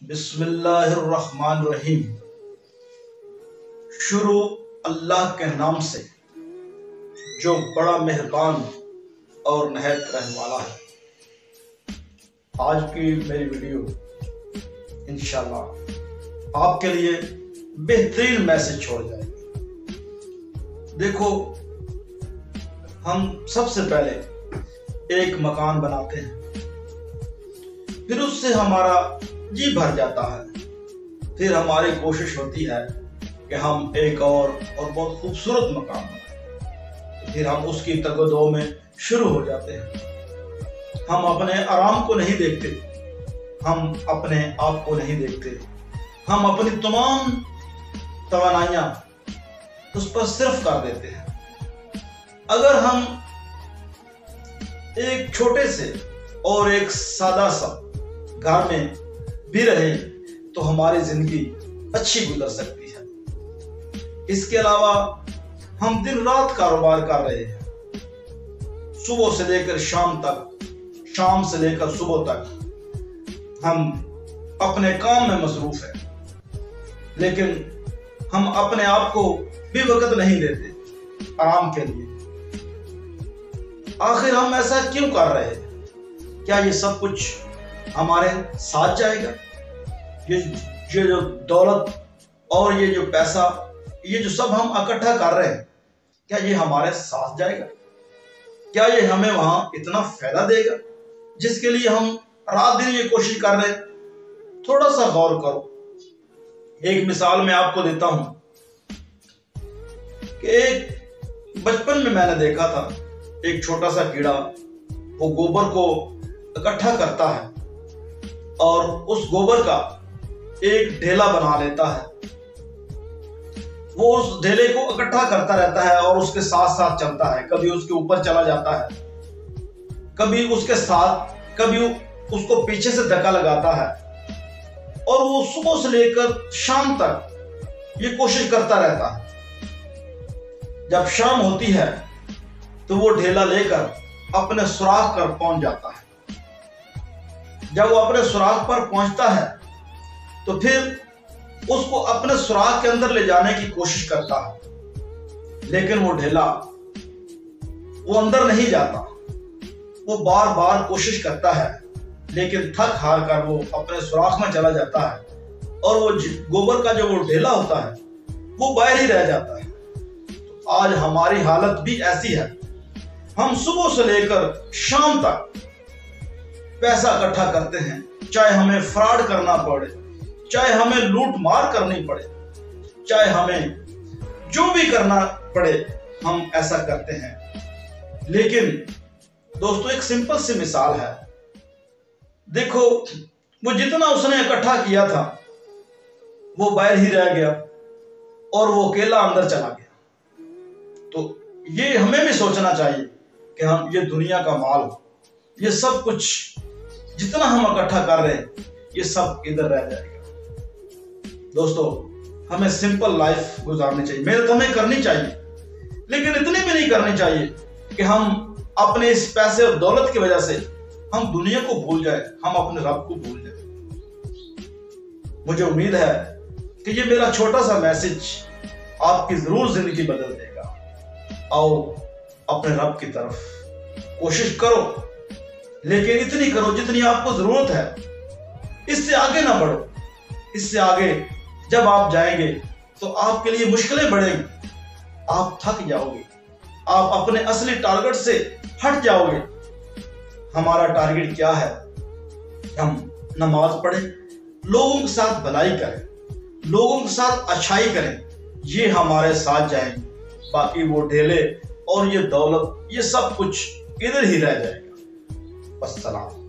بسم اللہ الرحمن الرحیم۔ شروع اللہ کے نام سے جو بڑا مہربان اور نہایت رحم والا ہے۔ آج کی میری ویڈیو انشاءاللہ آپ کے لیے بہترین میسج چھوڑ جائے گی۔ دیکھو، ہم سب سے پہلے ایک مکان بناتے ہیں، پھر اس سے ہمارا جی بھر جاتا ہے، پھر ہماری کوشش ہوتی ہے کہ ہم ایک اور بہت خوبصورت مکان بنائیں، پھر ہم اس کی تگ و دو میں شروع ہو جاتے ہیں۔ ہم اپنے آرام کو نہیں دیکھتے، ہم اپنے آپ کو نہیں دیکھتے، ہم اپنی تمام توانائیاں اس پر صرف کر دیتے ہیں۔ اگر ہم ایک چھوٹے سے اور ایک سادہ سا گھر میں بھی رہیں تو ہماری زندگی اچھی گزر سکتی ہے۔ اس کے علاوہ ہم دن رات کاروبار کر رہے ہیں، صبح سے لے کر شام تک، شام سے لے کر صبح تک ہم اپنے کام میں مصروف ہیں، لیکن ہم اپنے آپ کو بھی وقت نہیں دیتے آرام کے لیے۔ آخر ہم ایسا کیوں کر رہے ہیں؟ کیا یہ سب کچھ ہمارے ساتھ جائے گا؟ یہ جو دولت اور یہ جو پیسہ، یہ جو سب ہم اکٹھا کر رہے ہیں، کیا یہ ہمارے ساتھ جائے گا؟ کیا یہ ہمیں وہاں اتنا فائدہ دے گا جس کے لیے ہم رات دن یہ کوشش کر رہے ہیں؟ تھوڑا سا غور کرو۔ ایک مثال میں آپ کو دیتا ہوں کہ ایک بچپن میں نے دیکھا تھا، ایک چھوٹا سا کیڑا وہ گوبر کو اکٹھا کرتا ہے اور اس گوبر کا ایک ڈھیلا بنا لیتا ہے۔ وہ اس ڈھیلے کو اکٹھا کرتا رہتا ہے اور اس کے ساتھ ساتھ چلتا ہے، کبھی اس کے اوپر چلا جاتا ہے، کبھی اس کے ساتھ، کبھی اس کو پیچھے سے دھکا لگاتا ہے، اور وہ صبح سے لے کر شام تک یہ کوشش کرتا رہتا ہے۔ جب شام ہوتی ہے تو وہ ڈھیلا لے کر اپنے سوراخ پر پہنچ جاتا ہے۔ جب وہ اپنے سوراخ پر پہنچتا ہے تو پھر اس کو اپنے سوراخ کے اندر لے جانے کی کوشش کرتا ہے، لیکن وہ ڈھیلا وہ اندر نہیں جاتا۔ وہ بار بار کوشش کرتا ہے، لیکن تھک ہار کر وہ اپنے سوراخ میں چلا جاتا ہے، اور وہ گوبر کا جو وہ ڈھیلا ہوتا ہے وہ باہر ہی رہ جاتا ہے۔ تو آج ہماری حالت بھی ایسی ہے، ہم صبح سے لے کر شام تک پیسہ اکٹھا کرتے ہیں، چاہے ہمیں فراڈ کرنا پڑے، چاہے ہمیں لوٹ مار کرنی پڑے، چاہے ہمیں جو بھی کرنا پڑے، ہم ایسا کرتے ہیں۔ لیکن دوستو، ایک سمپل سی مثال ہے۔ دیکھو، وہ جتنا اس نے اکٹھا کیا تھا وہ باہر ہی رہ گیا اور وہ اکیلا اندر چلا گیا۔ تو یہ ہمیں بھی سوچنا چاہیے کہ ہم یہ دنیا کا مال، یہ سب کچھ جتنا ہم اکٹھا کر رہے ہیں، یہ سب ادھر رہ جائے گا۔ دوستو، ہمیں سمپل لائف گزارنی چاہیے، محنت ہمیں کرنی چاہیے، لیکن اتنی بھی نہیں کرنی چاہیے کہ ہم اپنے اس پیسے اور دولت کی وجہ سے ہم دنیا کو بھول جائیں، ہم اپنے رب کو بھول جائیں۔ مجھے امید ہے کہ یہ میرا چھوٹا سا میسج آپ کی ضرور زندگی بدل دے گا۔ آؤ اپنے رب کی طرف کوشش کرو، لیکن اتنی کرو جتنی آپ کو ضرورت ہے، اس سے آگے نہ بڑھو۔ اس سے آگے جب آپ جائیں گے تو آپ کے لیے مشکلیں بڑھیں گی، آپ تھک جاؤ گے، آپ اپنے اصلی ٹارگٹ سے ہٹ جاؤ گے۔ ہمارا ٹارگٹ کیا ہے؟ ہم نماز پڑھیں، لوگوں کے ساتھ بھلائی کریں، لوگوں کے ساتھ اچھائی کریں، یہ ہمارے ساتھ جائیں گے۔ باقی وہ ڈھیلے اور یہ دولت، یہ سب کچھ ادھر ہی رہ جائے گا۔ السلام۔